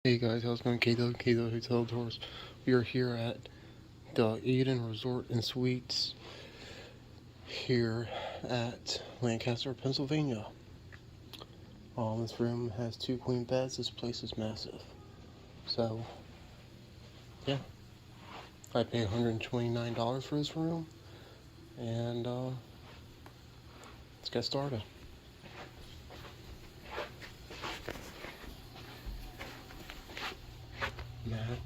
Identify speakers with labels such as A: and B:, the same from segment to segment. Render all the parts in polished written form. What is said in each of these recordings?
A: Hey guys, how's it going? KW Hotel Tours. We are here at the Eden Resort and Suites here at Lancaster, Pennsylvania. This room has 2 queen beds. This place is massive. So, yeah. I paid $129 for this room. And, let's get started. Map.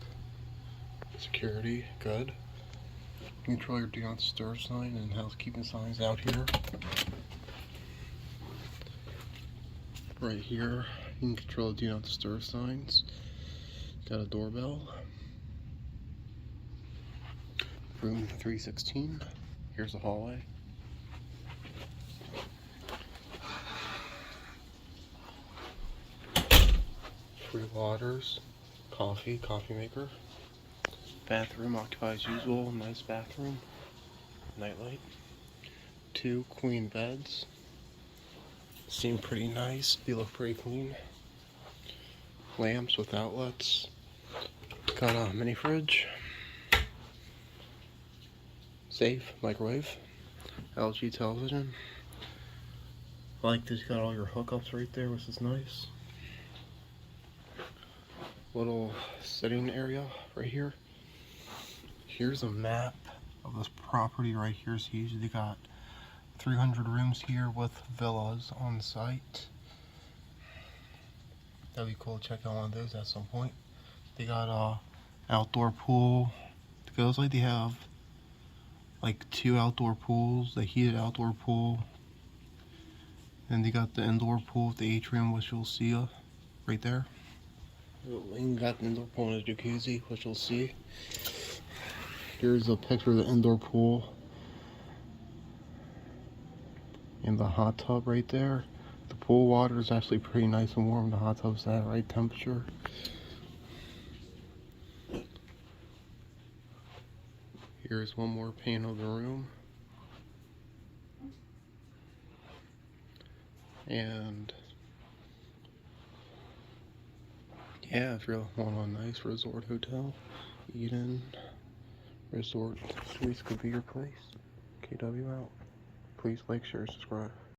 A: Security, good. Control your do not disturb sign and housekeeping signs out here. Right here, you can control the do not disturb signs. Got a doorbell. Room 316. Here's the hallway. Free waters, coffee maker. Bathroom occupied as usual, nice bathroom. Nightlight. 2 queen beds. Seem pretty nice, they look pretty clean. Lamps with outlets. Got a mini fridge. Safe, microwave. LG television. I like this, got all your hookups right there, which is nice. Little sitting area right here. Here's a map of this property right here. So you usually got 300 rooms here with villas on site. That'd be cool to check out one of those at some point. They got a outdoor pool. It feels like they have like 2 outdoor pools, the heated outdoor pool. And they got the indoor pool with the atrium, which you'll see right there. You got the indoor pool and a jacuzzi, which you'll see. Here's a picture of the indoor pool and the hot tub right there. The pool water is actually pretty nice and warm. The hot tub's at the right temperature. Here's one more pane of the room. And yeah, if you want a nice resort hotel, Eden Resort Suites could be your place. KW out. Please like, share, subscribe.